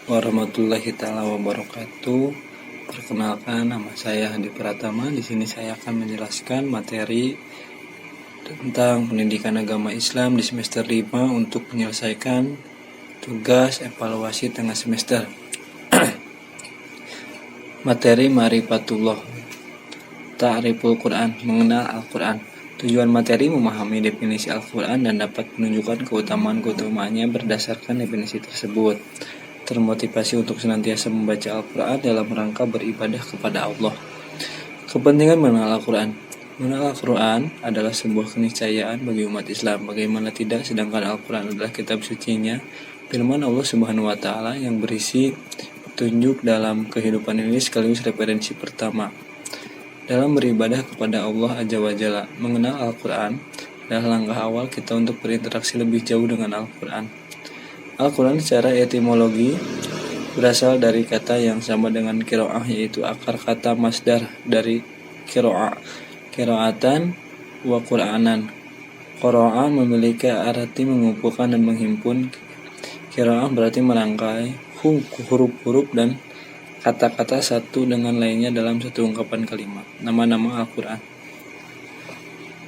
warahmatullahi taala wabarakatuh. Perkenalkan, nama saya Hadi Pratama. Di sini saya akan menjelaskan materi tentang pendidikan agama Islam di semester 5 untuk menyelesaikan tugas evaluasi tengah semester. Materi Ma'rifatullah, Ta'riful Quran, mengenal Al-Quran. Tujuan materi memahami definisi Al-Quran dan dapat menunjukkan keutamaannya berdasarkan definisi tersebut. Termotivasi untuk senantiasa membaca Al-Quran dalam rangka beribadah kepada Allah. Kepentingan mengenal Al-Quran. Mengenal Al-Quran adalah sebuah keniscayaan bagi umat Islam. Bagaimana tidak, sedangkan Al-Quran adalah kitab sucinya, firman Allah Subhanahu wa Ta'ala yang berisi petunjuk dalam kehidupan ini sekaligus referensi pertama dalam beribadah kepada Allah Azza wa Jalla. Mengenal Al-Quran adalah langkah awal kita untuk berinteraksi lebih jauh dengan Al-Quran. Al-Quran secara etimologi berasal dari kata yang sama dengan qiraah, yaitu akar kata masdar dari qiraatan wa Qur'anan. Qiraah memiliki arti mengumpulkan dan menghimpun. Qiraah berarti merangkai huruf-huruf dan kata-kata satu dengan lainnya dalam satu ungkapan kalimat. Nama-nama Al-Quran.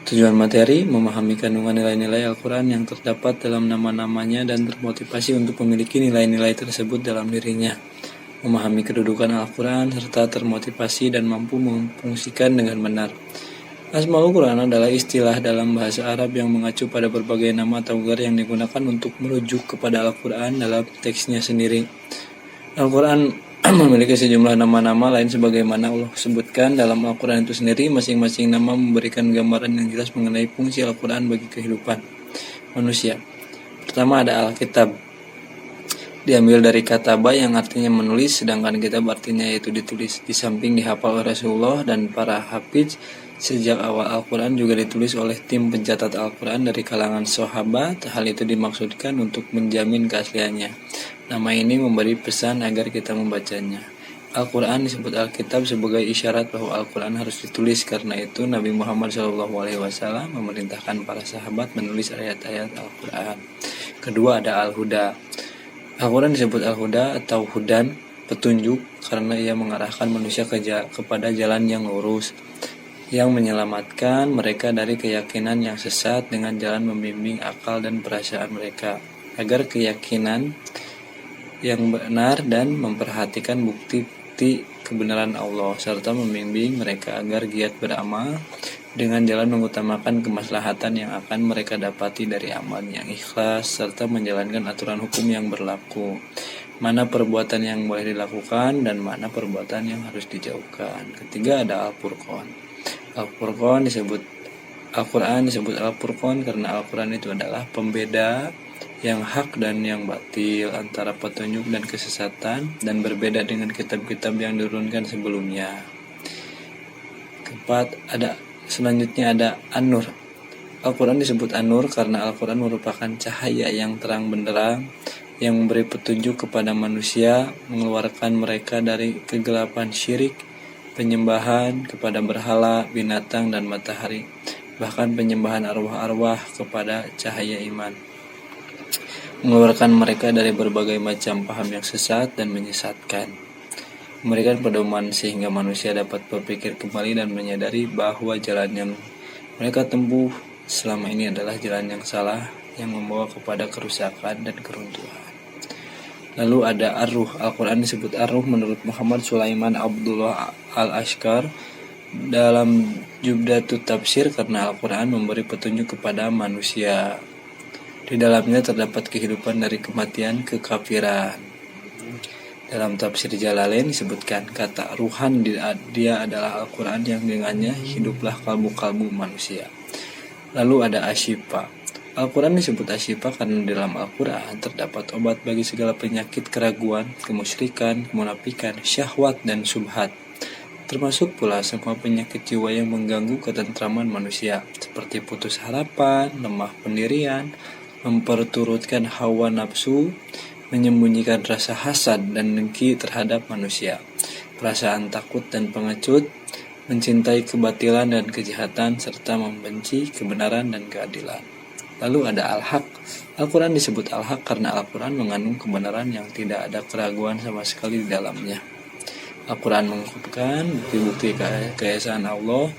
Tujuan materi memahami kandungan nilai-nilai Al-Quran yang terdapat dalam nama-namanya dan termotivasi untuk memiliki nilai-nilai tersebut dalam dirinya. Memahami kedudukan Al-Quran serta termotivasi dan mampu memfungsikan dengan benar. Asmaul Quran adalah istilah dalam bahasa Arab yang mengacu pada berbagai nama atau gelar yang digunakan untuk merujuk kepada Al-Quran dalam teksnya sendiri. Al-Quran memiliki sejumlah nama-nama lain sebagaimana Allah sebutkan dalam Al-Quran itu sendiri. Masing-masing nama memberikan gambaran yang jelas mengenai fungsi Al-Quran bagi kehidupan manusia. Pertama ada Al-Kitab, diambil dari kataba yang artinya menulis, sedangkan kitab artinya yaitu ditulis. Di samping dihafal oleh Rasulullah dan para hafiz, sejak awal Al-Quran juga ditulis oleh tim pencatat Al-Quran dari kalangan sahabat. Hal itu dimaksudkan untuk menjamin keasliannya. Nama ini memberi pesan agar kita membacanya. Al-Quran disebut Alkitab sebagai isyarat bahwa Al-Quran harus ditulis. Karena itu Nabi Muhammad SAW memerintahkan para sahabat menulis ayat-ayat Al-Quran. Kedua ada Al-Huda. Al-Quran disebut Al-Huda atau Hudan, petunjuk, karena ia mengarahkan manusia kepada jalan yang lurus, yang menyelamatkan mereka dari keyakinan yang sesat dengan jalan membimbing akal dan perasaan mereka agar keyakinan yang benar dan memperhatikan bukti kebenaran Allah, serta membimbing mereka agar giat beramal dengan jalan mengutamakan kemaslahatan yang akan mereka dapati dari amal yang ikhlas, serta menjalankan aturan hukum yang berlaku, mana perbuatan yang boleh dilakukan dan mana perbuatan yang harus dijauhkan. Ketiga ada Al-Furqan. Al-Quran disebut Al-Furqan karena Al-Quran itu adalah pembeda yang hak dan yang batil, antara petunjuk dan kesesatan, dan berbeda dengan kitab-kitab yang diturunkan sebelumnya. Selanjutnya ada An-Nur. Al-Quran disebut An-Nur karena Al-Quran merupakan cahaya yang terang benderang yang memberi petunjuk kepada manusia, mengeluarkan mereka dari kegelapan syirik, penyembahan kepada berhala, binatang, dan matahari, bahkan penyembahan arwah-arwah kepada cahaya iman, mengeluarkan mereka dari berbagai macam paham yang sesat dan menyesatkan, memberikan pedoman sehingga manusia dapat berpikir kembali dan menyadari bahwa jalan yang mereka tempuh selama ini adalah jalan yang salah, yang membawa kepada kerusakan dan keruntuhan. Lalu ada Ar-Ruh. Al-Quran disebut Ar-Ruh menurut Muhammad Sulaiman Abdullah Al-Ashkar dalam Jubdatut Tafsir karena Al-Quran memberi petunjuk kepada manusia. Di dalamnya terdapat kehidupan dari kematian ke kafiran. Dalam tafsir Jalalain disebutkan kata ruhan dia adalah Al-Quran yang dengannya hiduplah kalbu-kalbu manusia. Lalu ada Asyifa. Al-Quran disebut Asyifa karena di dalam Al-Quran terdapat obat bagi segala penyakit keraguan, kemusyrikan, kemunafikan, syahwat, dan subhat. Termasuk pula semua penyakit jiwa yang mengganggu ketentraman manusia, seperti putus harapan, lemah pendirian, memperturutkan hawa nafsu, menyembunyikan rasa hasad dan dengki terhadap manusia, perasaan takut dan pengecut, mencintai kebatilan dan kejahatan, serta membenci kebenaran dan keadilan. Lalu ada Al-Haq. Al-Quran disebut Al-Haq karena Al-Quran mengandung kebenaran yang tidak ada keraguan sama sekali di dalamnya. Al-Quran mengungkapkan bukti-bukti keesaan Allah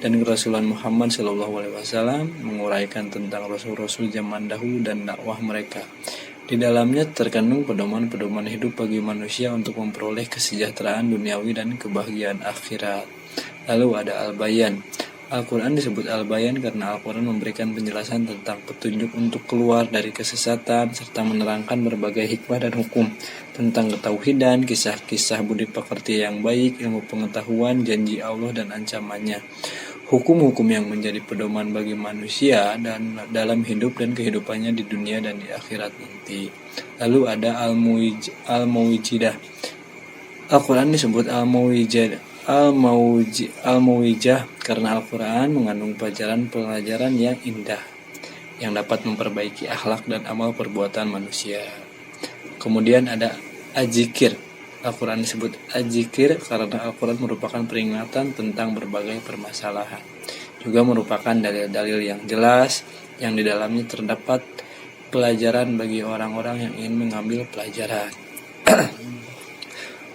dan Rasulullah Muhammad SAW, menguraikan tentang rasul-rasul zaman dahulu dan dakwah mereka. Di dalamnya terkandung pedoman-pedoman hidup bagi manusia untuk memperoleh kesejahteraan duniawi dan kebahagiaan akhirat. Lalu ada Al-Bayan. Al-Quran disebut Al-Bayan karena Al-Quran memberikan penjelasan tentang petunjuk untuk keluar dari kesesatan serta menerangkan berbagai hikmah dan hukum tentang ketauhidan, kisah-kisah budi pekerti yang baik, ilmu pengetahuan, janji Allah dan ancamannya. Hukum-hukum yang menjadi pedoman bagi manusia dan dalam hidup dan kehidupannya di dunia dan di akhirat nanti. Lalu ada Al-Mau'idah. Al-Quran disebut Al-Mau'ijah karena Al-Quran mengandung pelajaran yang indah yang dapat memperbaiki akhlak dan amal perbuatan manusia. Kemudian ada Az-Zikir. Al-Quran disebut Az-Zikir karena Al-Quran merupakan peringatan tentang berbagai permasalahan. Juga merupakan dalil-dalil yang jelas yang di dalamnya terdapat pelajaran bagi orang-orang yang ingin mengambil pelajaran.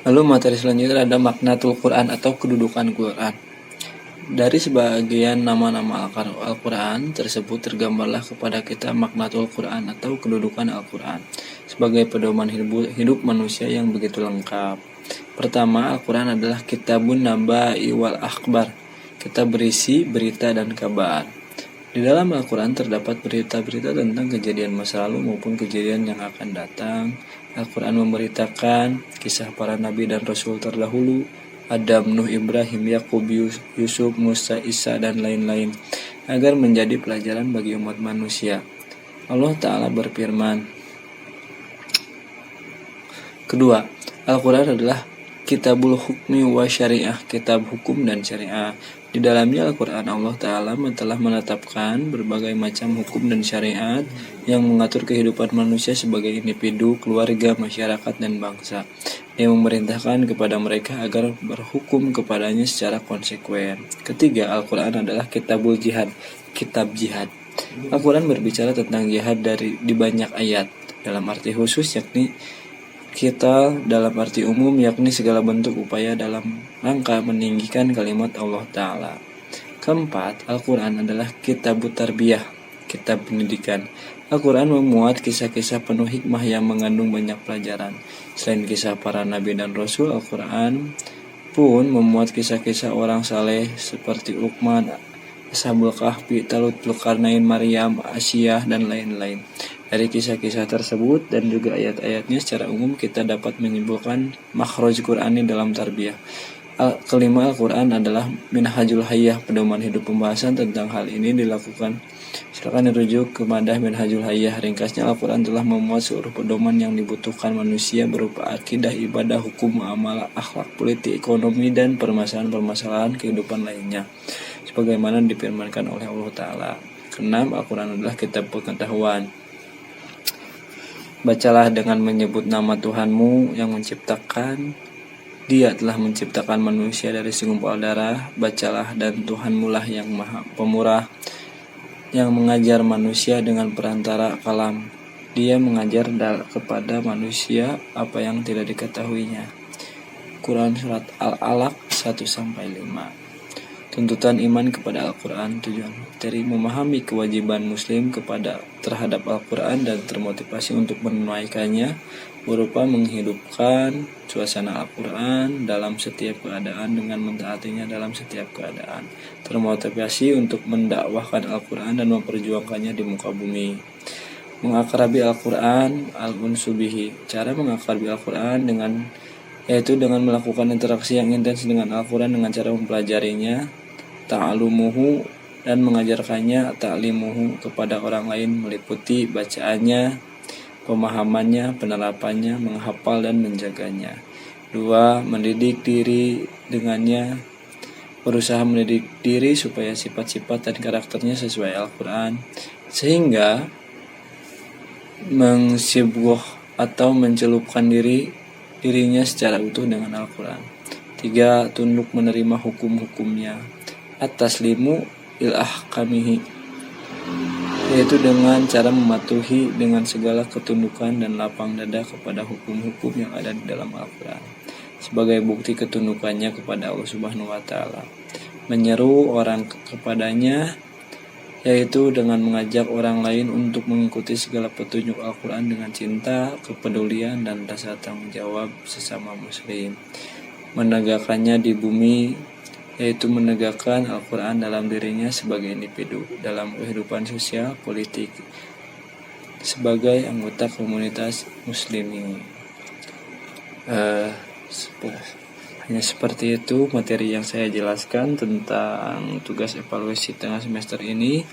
Lalu materi selanjutnya ada maknatul Quran atau kedudukan Quran. Dari sebagian nama-nama Al-Quran tersebut tergambarlah kepada kita maknatul Quran atau kedudukan Al-Quran sebagai pedoman hidup manusia yang begitu lengkap. Pertama, Al-Quran adalah kitabun naba'i wal akhbar. Kitab berisi berita dan kabar. Di dalam Al-Quran terdapat berita-berita tentang kejadian masa lalu maupun kejadian yang akan datang. Al-Quran memberitakan kisah para nabi dan rasul terdahulu, Adam, Nuh, Ibrahim, Yakub, Yusuf, Musa, Isa, dan lain-lain, agar menjadi pelajaran bagi umat manusia. Allah Ta'ala berfirman. Kedua, Al-Quran adalah kitabul hukmi wa syariah, kitab hukum dan syariah. Di dalamnya Al-Quran Allah Ta'ala telah menetapkan berbagai macam hukum dan syariat yang mengatur kehidupan manusia sebagai individu, keluarga, masyarakat, dan bangsa. Yang memerintahkan kepada mereka agar berhukum kepadanya secara konsekuen. Ketiga, Al-Quran adalah kitabul jihad, kitab jihad. Al-Quran berbicara tentang jihad di banyak ayat, dalam arti khusus yakni kita dalam arti umum yakni segala bentuk upaya dalam rangka meninggikan kalimat Allah Ta'ala. Keempat, Al-Quran adalah kitab tarbiyah, kitab pendidikan. Al-Quran memuat kisah-kisah penuh hikmah yang mengandung banyak pelajaran. Selain kisah para nabi dan rasul, Al-Quran pun memuat kisah-kisah orang saleh seperti Luqman, Ashabul Kahfi, Talut, Zulkarnain, Maryam, Asyah, dan lain-lain. Dari kisah-kisah tersebut dan juga ayat-ayatnya secara umum kita dapat menyimpulkan makhraj Qur'ani dalam tarbiyah. Kelima, Al-Quran adalah Minhajul Hayyah, pedoman hidup. Pembahasan tentang hal ini dilakukan. Silakan dirujuk ke Madah Minhajul Hayyah. Ringkasnya, Al-Quran telah memuat seluruh pedoman yang dibutuhkan manusia berupa akidah, ibadah, hukum, muamalah, akhlak, politik, ekonomi, dan permasalahan-permasalahan kehidupan lainnya, sebagaimana difirmankan oleh Allah Ta'ala. Keenam, Al-Quran adalah kitab pengetahuan. Bacalah dengan menyebut nama Tuhanmu yang menciptakan. Dia telah menciptakan manusia dari segumpal darah. Bacalah, dan Tuhanmu lah yang maha pemurah, yang mengajar manusia dengan perantara kalam. Dia mengajar kepada manusia apa yang tidak diketahuinya. Quran Surat Al-Alaq 1-5. Tuntutan iman kepada Al-Quran. Tujuan materi memahami kewajiban Muslim terhadap Al-Quran dan termotivasi untuk menunaikannya berupa menghidupkan suasana Al-Quran dalam setiap keadaan dengan mentaatinya dalam setiap keadaan. Termotivasi untuk mendakwahkan Al-Quran dan memperjuangkannya di muka bumi. Mengakrabi Al-Quran, al-unsubihi. Cara mengakrabi Al-Quran yaitu dengan melakukan interaksi yang intens dengan Al-Quran dengan cara mempelajarinya, ta'alumuhu, dan mengajarkannya, ta'limuhu, kepada orang lain, meliputi bacaannya, pemahamannya, penerapannya, menghafal, dan menjaganya. 2. Mendidik diri dengannya, berusaha mendidik diri supaya sifat-sifat dan karakternya sesuai Al-Quran, sehingga mengsibgoh atau mencelupkan dirinya secara utuh dengan Al-Quran. 3. Tunduk menerima hukum-hukumnya, at-taslimu il ahkamihi, yaitu dengan cara mematuhi dengan segala ketundukan dan lapang dada kepada hukum-hukum yang ada di dalam Al-Quran, sebagai bukti ketundukannya kepada Allah Subhanahu wa Ta'ala. Menyeru orang kepadanya, yaitu dengan mengajak orang lain untuk mengikuti segala petunjuk Al-Quran dengan cinta, kepedulian, dan rasa tanggung jawab sesama muslim. Menegakkannya di bumi, yaitu menegakkan Al-Quran dalam dirinya sebagai individu, dalam kehidupan sosial, politik, sebagai anggota komunitas muslim ini. Hanya seperti itu materi yang saya jelaskan tentang tugas evaluasi tengah semester ini.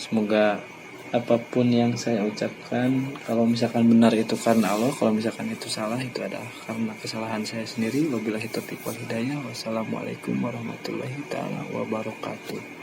Semoga apapun yang saya ucapkan, kalau misalkan benar itu karena Allah, kalau misalkan itu salah itu adalah karena kesalahan saya sendiri. Wabillahi taufiq wal hidayah. Wassalamualaikum warahmatullahi taala wabarakatuh.